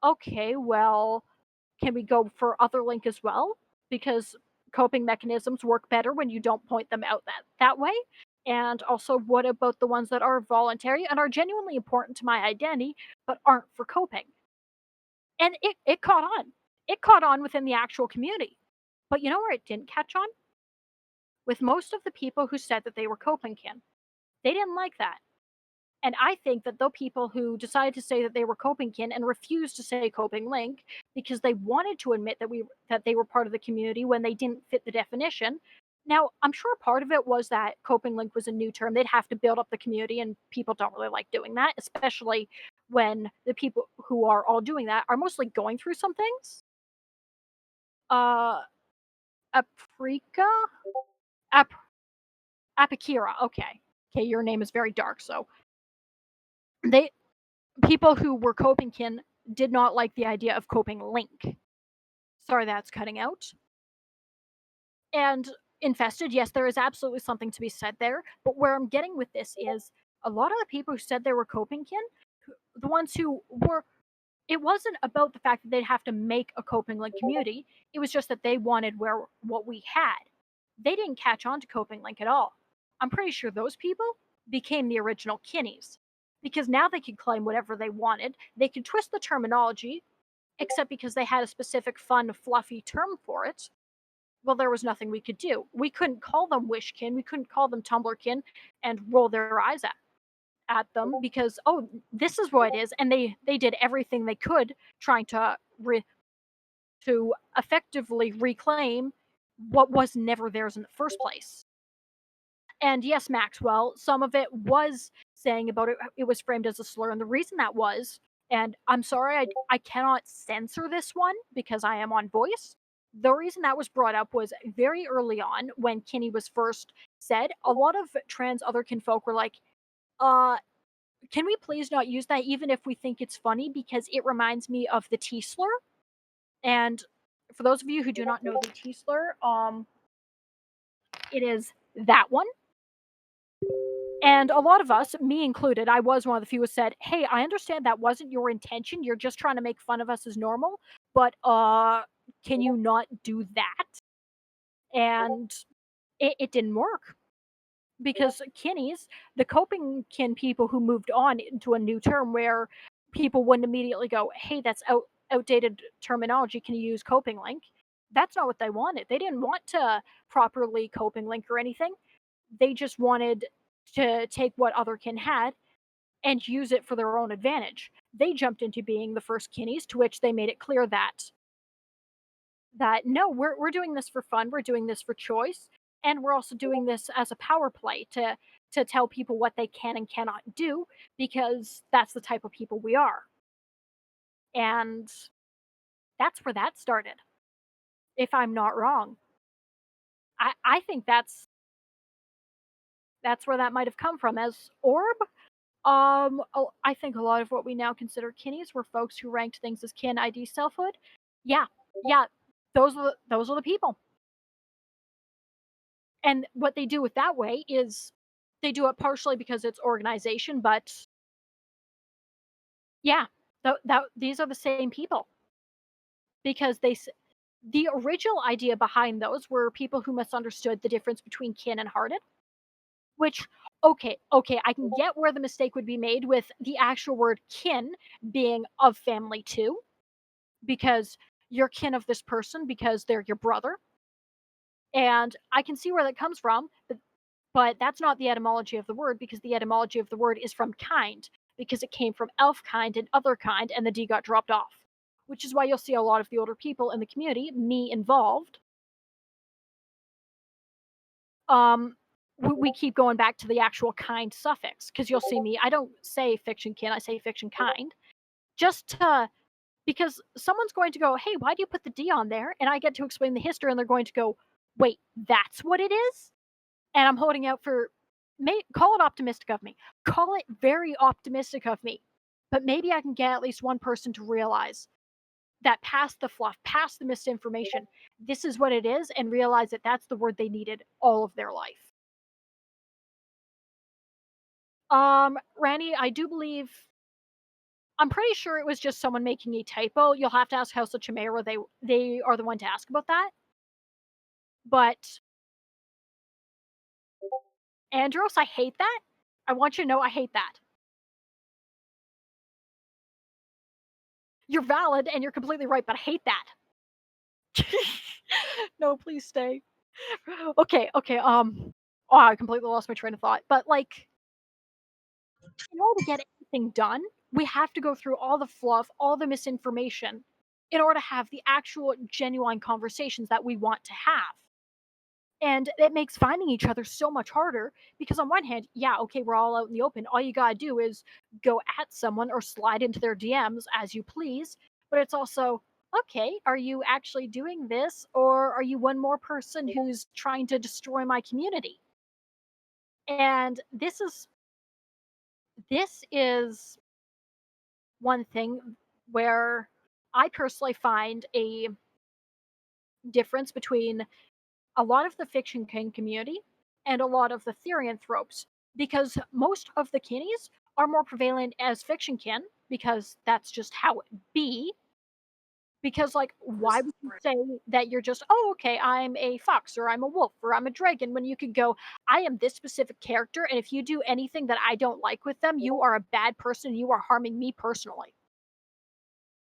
okay, well, can we go for other link as well? Because coping mechanisms work better when you don't point them out that way. And also, what about the ones that are voluntary and are genuinely important to my identity, but aren't for coping? And it caught on. It caught on within the actual community. But you know where it didn't catch on? With most of the people who said that they were coping kin. They didn't like that. And I think that though people who decided to say that they were coping kin and refused to say coping link because they wanted to admit that they were part of the community when they didn't fit the definition. Now, I'm sure part of it was that coping link was a new term. They'd have to build up the community, and people don't really like doing that, especially when the people who are all doing that are mostly going through some things. Aprika? Apikira. Okay. Okay, your name is very dark, so they people who were coping kin did not like the idea of coping link. Sorry, that's cutting out. And infested, yes, there is absolutely something to be said there. But where I'm getting with this is a lot of the people who said they were coping kin, the ones who were, it wasn't about the fact that they'd have to make a coping link community. It was just that they wanted what we had. They didn't catch on to coping link at all. I'm pretty sure those people became the original kinnies because now they could claim whatever they wanted. They could twist the terminology, except because they had a specific fun, fluffy term for it. Well, there was nothing we could do. We couldn't call them wishkin, we couldn't call them tumblerkin and roll their eyes at them because, oh, this is what it is. And they did everything they could trying to effectively reclaim what was never theirs in the first place. And yes, Maxwell, some of it was saying about it, it was framed as a slur. And the reason that was, and I'm sorry, I cannot censor this one because I am on voice. The reason that was brought up was very early on when Kinney was first said. A lot of trans otherkin folk were like, can we please not use that even if we think it's funny because it reminds me of the T slur? And for those of you who do not know the T slur, it is that one. And a lot of us, me included, I was one of the few who said, hey, I understand that wasn't your intention. You're just trying to make fun of us as normal. But can you not do that? And it didn't work. Because kinnies, the coping kin people who moved on into a new term where people wouldn't immediately go, hey, that's outdated terminology. Can you use coping link? That's not what they wanted. They didn't want to properly coping link or anything. They just wanted to take what otherkin had and use it for their own advantage. They jumped into being the first kinnies, to which they made it clear that no, we're doing this for fun, we're doing this for choice, and we're also doing this as a power play to tell people what they can and cannot do because that's the type of people we are. And that's where that started. If I'm not wrong. I think that's where that might have come from. As Orb, I think a lot of what we now consider kinnies were folks who ranked things as kin, ID, selfhood. Yeah, those are the people. And what they do it that way is they do it partially because it's organization, but yeah, these are the same people because the original idea behind those were people who misunderstood the difference between kin and hearted, which okay, I can get where the mistake would be made with the actual word kin being of family too, because you're kin of this person because they're your brother. And I can see where that comes from, but that's not the etymology of the word because the etymology of the word is from kind, because it came from elf kind and other kind, and the D got dropped off. Which is why you'll see a lot of the older people in the community, me involved, um, we keep going back to the actual kind suffix because you'll see me. I don't say fiction kin, I say fiction kind, just to because someone's going to go, hey, why do you put the D on there? And I get to explain the history, and they're going to go, wait, that's what it is? And I'm holding out for, call it optimistic of me, call it very optimistic of me, but maybe I can get at least one person to realize that past the fluff, past the misinformation, this is what it is, and realize that that's the word they needed all of their life. Randy, I do believe, I'm pretty sure it was just someone making a typo. You'll have to ask House of Chimera. They are the one to ask about that. But Andros, I hate that. I want you to know I hate that. You're valid and you're completely right, but I hate that. No, please stay. Okay. Oh, I completely lost my train of thought. But like, in order to get anything done, we have to go through all the fluff, all the misinformation, in order to have the actual genuine conversations that we want to have. And it makes finding each other so much harder because, on one hand, yeah, okay, we're all out in the open. All you gotta do is go at someone or slide into their DMs as you please. But it's also, okay, are you actually doing this, or are you one more person who's trying to destroy my community? And this is one thing where I personally find a difference between a lot of the fiction kin community and a lot of the therianthropes, because most of the kinnies are more prevalent as fiction kin because that's just how it be. Because, like, why would you say that you're just, oh, okay, I'm a fox or I'm a wolf or I'm a dragon when you could go, I am this specific character, and if you do anything that I don't like with them, you are a bad person, you are harming me personally.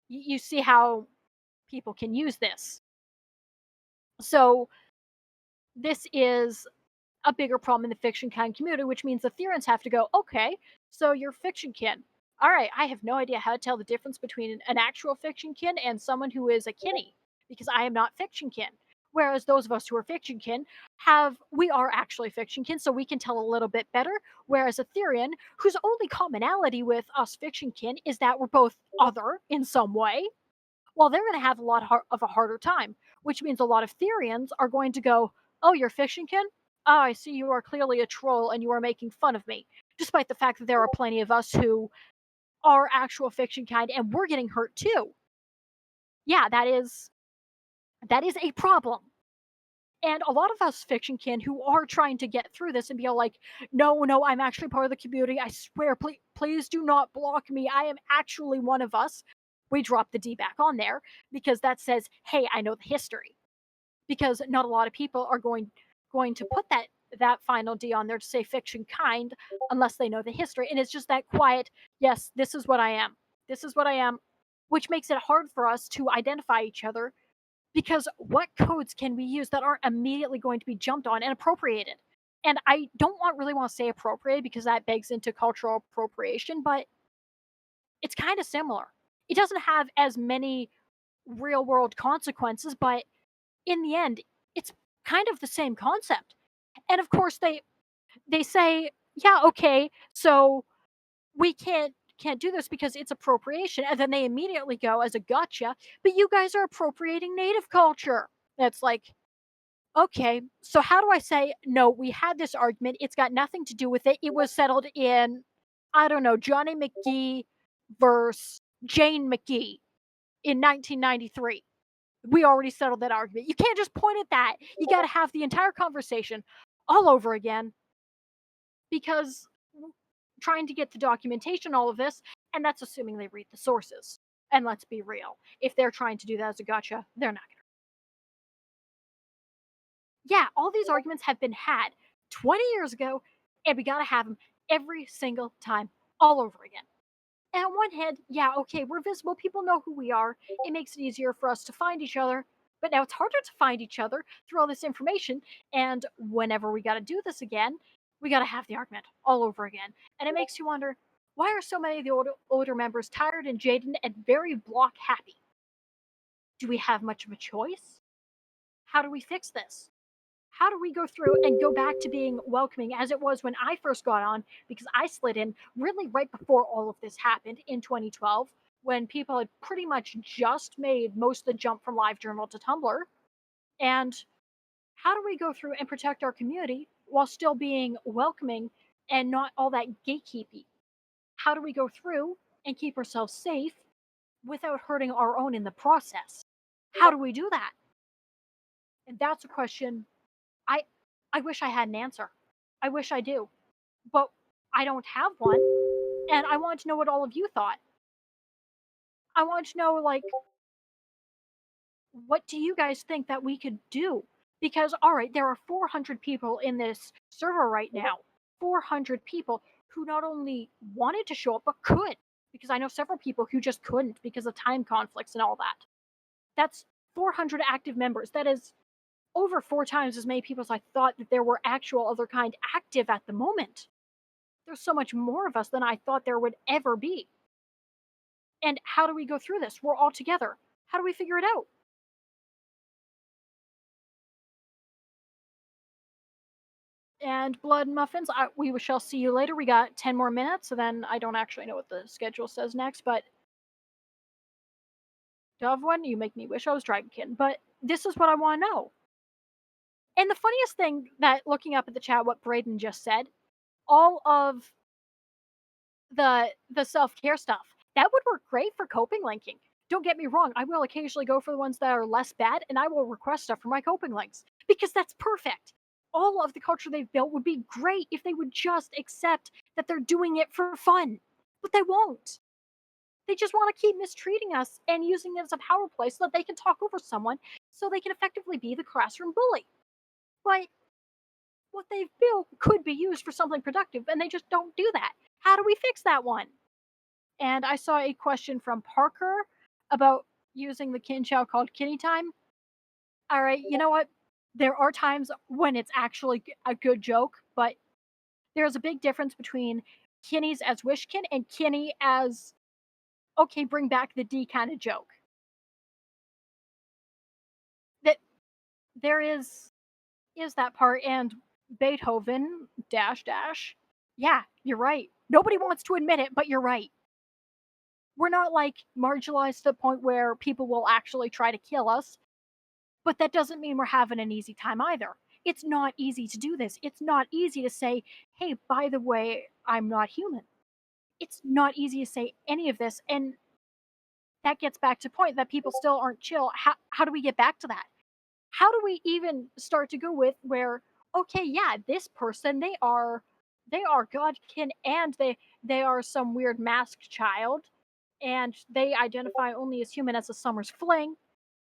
You see how people can use this. So, this is a bigger problem in the fiction kin community, which means the Therians have to go, okay, so you're fiction kin. All right, I have no idea how to tell the difference between an actual fiction kin and someone who is a kinny because I am not fiction kin. Whereas those of us who are fiction kin we are actually fiction kin, so we can tell a little bit better. Whereas a Therian, whose only commonality with us fiction kin is that we're both other in some way, well, they're going to have a lot of a harder time, which means a lot of Therians are going to go, oh, you're fiction kin? Oh, I see you are clearly a troll and you are making fun of me. Despite the fact that there are plenty of us who are actual fiction kind and we're getting hurt too. Yeah, that is a problem. And a lot of us fiction kin who are trying to get through this and be all like, no, I'm actually part of the community. I swear, please do not block me. I am actually one of us. We drop the D back on there because that says, hey, I know the history. Because not a lot of people are going to put that final D on there to say fiction kind unless they know the history. And it's just that quiet, yes, this is what I am. This is what I am, which makes it hard for us to identify each other because what codes can we use that aren't immediately going to be jumped on and appropriated? And I don't really want to say appropriate because that begs into cultural appropriation, but it's kind of similar. It doesn't have as many real world consequences, but in the end, it's kind of the same concept. And of course they say, yeah, okay, so we can't do this because it's appropriation. And then they immediately go as a gotcha, but you guys are appropriating native culture. It's like, okay, so how do I say, no, we had this argument. It's got nothing to do with it. It was settled in, I don't know, Johnny McGee versus Jane McGee in 1993. We already settled that argument. You can't just point at that. You got to have the entire conversation all over again because trying to get the documentation, all of this, and that's assuming they read the sources. And let's be real. If they're trying to do that as a gotcha, they're not going to. Yeah, all these arguments have been had 20 years ago, and we got to have them every single time, all over again. And on one hand, yeah, okay, we're visible. People know who we are. It makes it easier for us to find each other. But now it's harder to find each other through all this information. And whenever we got to do this again, we got to have the argument all over again. And it makes you wonder, why are so many of the older members tired and jaded and very block happy? Do we have much of a choice? How do we fix this? How do we go through and go back to being welcoming as it was when I first got on? Because I slid in really right before all of this happened in 2012, when people had pretty much just made most of the jump from LiveJournal to Tumblr. And how do we go through and protect our community while still being welcoming and not all that gatekeepy? How do we go through and keep ourselves safe without hurting our own in the process? How do we do that? And that's a question I wish I had an answer. I wish I do. But I don't have one. And I want to know what all of you thought. I want to know, like, what do you guys think that we could do? Because, all right, there are 400 people in this server right now. 400 people who not only wanted to show up, but could. Because I know several people who just couldn't because of time conflicts and all that. That's 400 active members. That is over 4 times as many people as I thought that there were actual Otherkind active at the moment. There's so much more of us than I thought there would ever be. And how do we go through this? We're all together. How do we figure it out? And Blood Muffins, we shall see you later. We got 10 more minutes, so then I don't actually know what the schedule says next, but Dove one, you make me wish I was Dragonkin. But this is what I want to know. And the funniest thing that looking up at the chat, what Braden just said, all of the self-care stuff, that would work great for coping linking. Don't get me wrong, I will occasionally go for the ones that are less bad, and I will request stuff for my coping links because that's perfect. All of the culture they've built would be great if they would just accept that they're doing it for fun, but they won't. They just want to keep mistreating us and using it as a power play so that they can talk over someone so they can effectively be the classroom bully. But what they've built could be used for something productive, and they just don't do that. How do we fix that one? And I saw a question from Parker about using the kin chow called Kitty Time. All right, you know what? There are times when it's actually a good joke, but there's a big difference between Kinnies as Wishkin and Kinny as, okay, bring back the D kind of joke. That there is that part, and Beethoven dash dash. Yeah, you're right. Nobody wants to admit it, but you're right. We're not like marginalized to the point where people will actually try to kill us, but that doesn't mean we're having an easy time either. It's not easy to do this. It's not easy to say, hey, by the way, I'm not human. It's not easy to say any of this, and that gets back to the point that people still aren't chill. How do we get back to that? How do we even start to go with where, okay, yeah, this person, they are godkin, and they are some weird masked child, and they identify only as human as a summer's fling.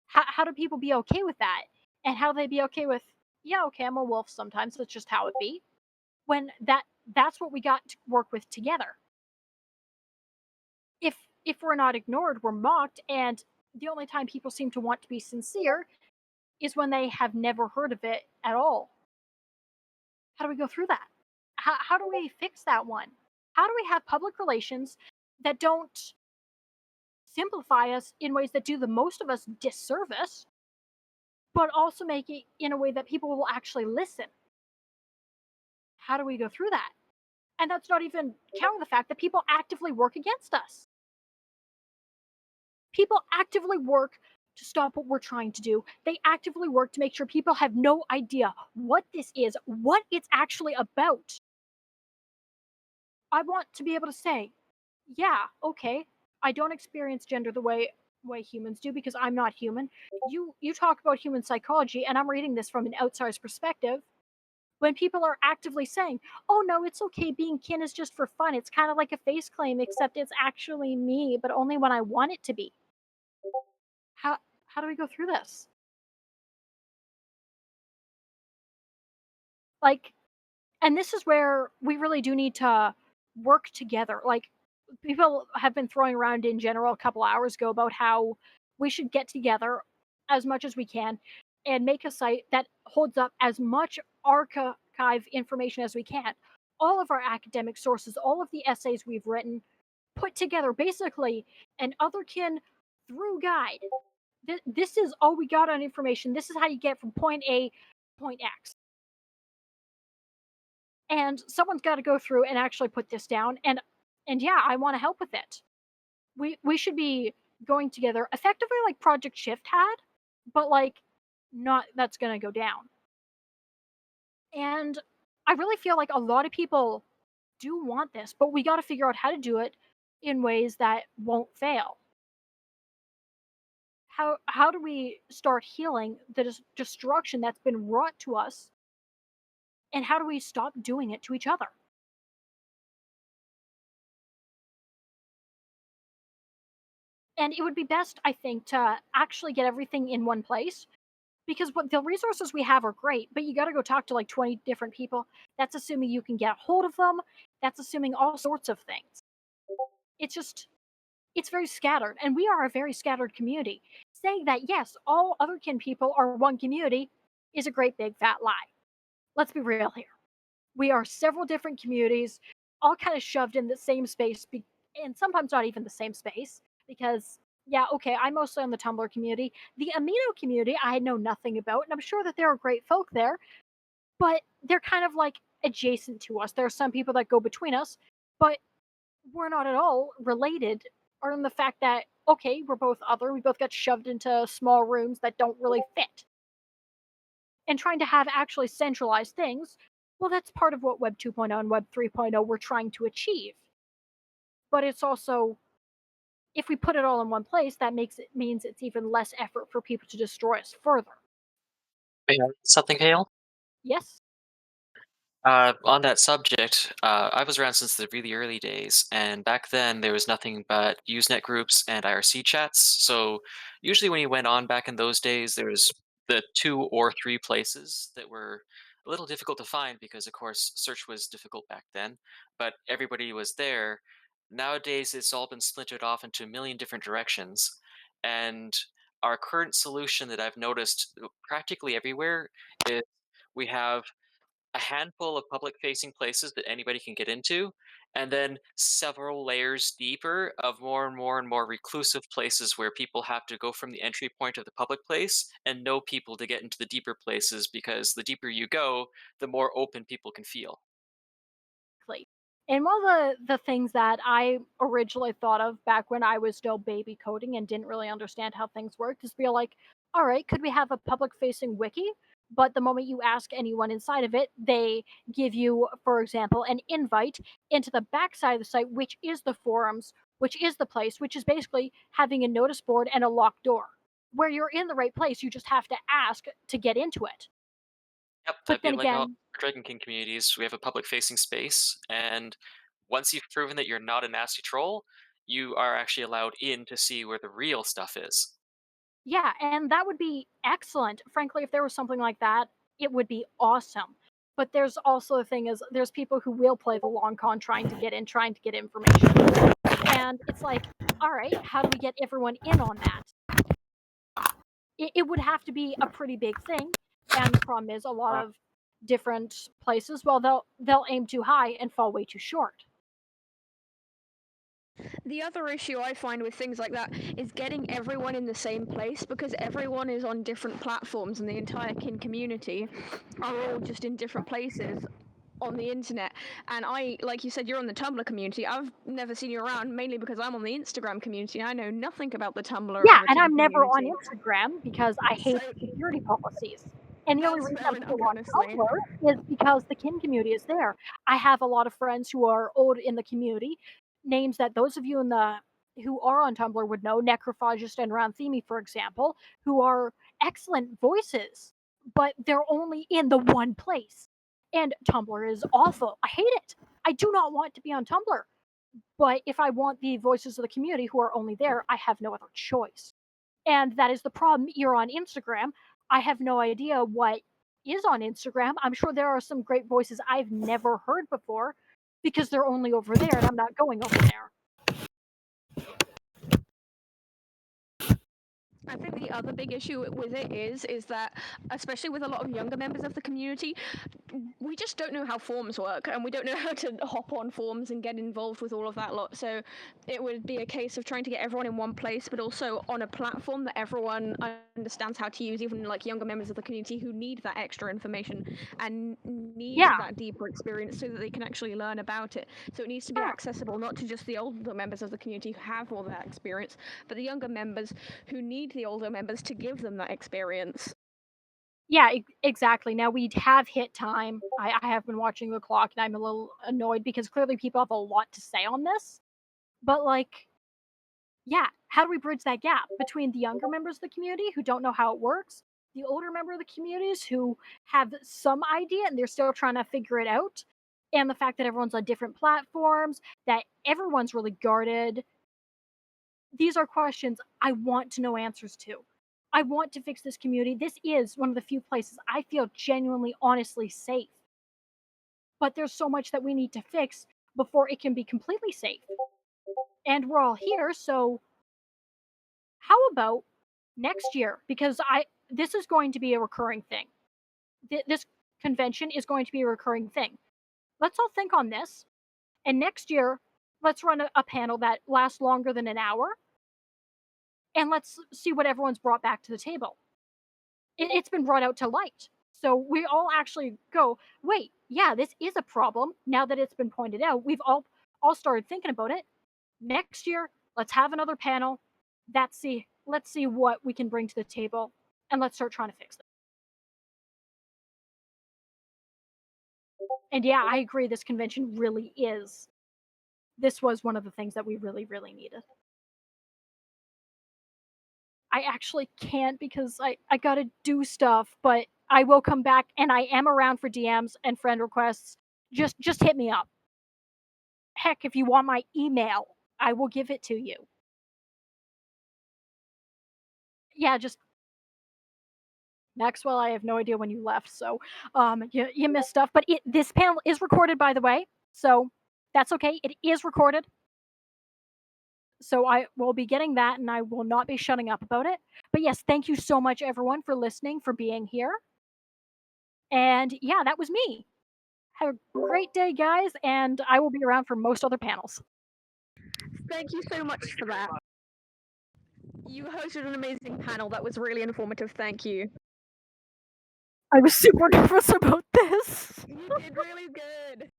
How do people be okay with that? And how do they be okay with, yeah, okay, I'm a wolf sometimes, that's just how it be, when that's what we got to work with together. If we're not ignored, we're mocked, and the only time people seem to want to be sincere is when they have never heard of it at all. How do we go through that? How do we fix that one? How do we have public relations that don't simplify us in ways that do the most of us disservice, but also make it in a way that people will actually listen? How do we go through that? And that's not even counting the fact that people actively work against us. People actively work to stop what we're trying to do. They actively work to make sure people have no idea what this is, what it's actually about. I want to be able to say, yeah, okay, I don't experience gender the way way humans do because I'm not human. You talk about human psychology, and I'm reading this from an outsider's perspective. When people are actively saying, "Oh no, it's okay, being kin is just for fun. It's kind of like a face claim, except it's actually me, but only when I want it to be." How how do we go through this? Like, and this is where we really do need to work together. Like, people have been throwing around in general a couple hours ago about how we should get together as much as we can and make a site that holds up as much archive information as we can. All of our academic sources, all of the essays we've written, put together basically an otherkin through guide. This is all we got on information. This is how you get from point A to point X. And someone's got to go through and actually put this down. And yeah, I want to help with it. We should be going together effectively like Project Shift had, but like not that's going to go down. And I really feel like a lot of people do want this, but we got to figure out how to do it in ways that won't fail. How do we start healing the destruction that's been wrought to us, and how do we stop doing it to each other? And it would be best, I think, to actually get everything in one place because what the resources we have are great, but you got to go talk to like 20 different people. That's assuming you can get a hold of them. That's assuming all sorts of things. It's just, it's very scattered, and we are a very scattered community. Saying that, yes, all otherkin people are one community is a great big fat lie. Let's be real here. We are several different communities, all kind of shoved in the same space, and sometimes not even the same space, because yeah, okay, I'm mostly on the Tumblr community. The amino community I know nothing about, and I'm sure that there are great folk there, but they're kind of like adjacent to us. There are some people that go between us, but we're not at all related, or in the fact that okay, we're both other, we both got shoved into small rooms that don't really fit. And trying to have actually centralized things, well, that's part of what Web 2.0 and Web 3.0 were trying to achieve. But it's also, if we put it all in one place, that means it's even less effort for people to destroy us further. Something, Hale? Yes? On that subject, I was around since the really early days, and back then there was nothing but Usenet groups and IRC chats. So usually when you went on back in those days, there was the 2 or 3 places that were a little difficult to find because, of course, search was difficult back then. But everybody was there. Nowadays, it's all been splintered off into a million different directions, and our current solution that I've noticed practically everywhere is we have a handful of public facing places that anybody can get into, and then several layers deeper of more and more and more reclusive places where people have to go from the entry point of the public place and know people to get into the deeper places because the deeper you go, the more open people can feel. And one of the things that I originally thought of back when I was still baby coding and didn't really understand how things worked is be like, all right, could we have a public facing wiki? But the moment you ask anyone inside of it, they give you, for example, an invite into the backside of the site, which is the forums, which is the place, which is basically having a notice board and a locked door. Where you're in the right place, you just have to ask to get into it. Yep, But that'd be then like all again, Dragon King communities. We have a public facing space, and once you've proven that you're not a nasty troll, you are actually allowed in to see where the real stuff is. yeah, and that would be excellent. Frankly, if there was something like that, it would be awesome. But there's also the thing is there's people who will play the long con trying to get in, trying to get information. And it's like, all right, how do we get everyone in on that? It would have to be a pretty big thing. And the problem is a lot of different places, well, they'll aim too high and fall way too short. The other issue I find with things like that is getting everyone in the same place because everyone is on different platforms and the entire kin community are all just in different places on the internet. And I, like you said, you're on the Tumblr community. I've never seen you around mainly because I'm on the Instagram community and I know nothing about the Tumblr Yeah, or the and kin I'm never on community. Instagram because I hate So- security policies. And the only That's reason fair I'm enough, still on honestly. Tumblr is because the kin community is there. I have a lot of friends who are old in the community, names that those of you in the who are on Tumblr would know, Necrophagist and Ranthemi, for example, who are excellent voices, but they're only in the one place. And Tumblr is awful. I hate it. I do not want to be on Tumblr. But if I want the voices of the community who are only there, I have no other choice. And that is the problem. You're on Instagram. I have no idea what is on Instagram. I'm sure there are some great voices I've never heard before because they're only over there and I'm not going over there. I think the other big issue with it is that, especially with a lot of younger members of the community, we just don't know how forums work, and we don't know how to hop on forums and get involved with all of that lot. So it would be a case of trying to get everyone in one place, but also on a platform that everyone understands how to use, even like younger members of the community who need that extra information and need that deeper experience so that they can actually learn about it. So it needs to be accessible not to just the older members of the community who have all that experience, but the younger members who need the older members to give them that experience. Yeah, exactly. Now we have hit time. I have been watching the clock and I'm a little annoyed because clearly people have a lot to say on this. But like, yeah, how do we bridge that gap between the younger members of the community who don't know how it works, the older member of the communities who have some idea and they're still trying to figure it out, and the fact that everyone's on different platforms, that everyone's really guarded? These are questions I want to know answers to. I want to fix this community. This is one of the few places I feel genuinely, honestly safe. But there's so much that we need to fix before it can be completely safe. And we're all here, so how about next year? Because this is going to be a recurring thing. This convention is going to be a recurring thing. Let's all think on this. And next year, let's run a panel that lasts longer than an hour. And let's see what everyone's brought back to the table. It's been brought out to light. So we all actually go, wait, yeah, this is a problem. Now that it's been pointed out, we've all started thinking about it. Next year, let's have another panel. Let's see what we can bring to the table, and let's start trying to fix it. And yeah, I agree. This convention really is. This was one of the things that we really, really needed. I actually can't because I gotta do stuff, but I will come back and I am around for DMs and friend requests. Just hit me up. Heck, if you want my email, I will give it to you. Yeah, just Maxwell, I have no idea when you left, so you missed stuff. But this panel is recorded, by the way, so that's okay. It is recorded. So I will be getting that, and I will not be shutting up about it. But yes, thank you so much, everyone, for listening, for being here. And yeah, that was me. Have a great day, guys, and I will be around for most other panels. Thank you so much for that. You hosted an amazing panel. That was really informative. Thank you. I was super nervous about this. You did really good.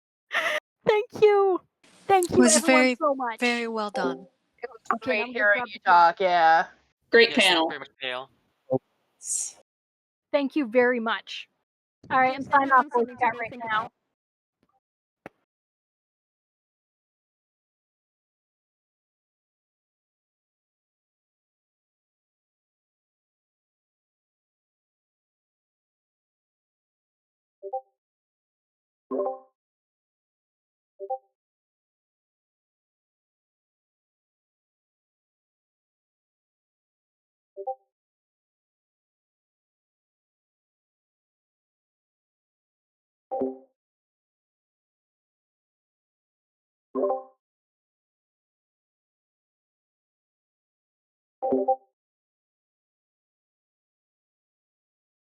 Thank you. Thank you, It was everyone, so much. very well done. It was Okay, great I'm gonna hearing grab you the talk. Yeah. Great Yes, thank you panel. very much, Pale. Thank you very much. All right, I'm Gives signing off everyone voice something to chat go right think now. about.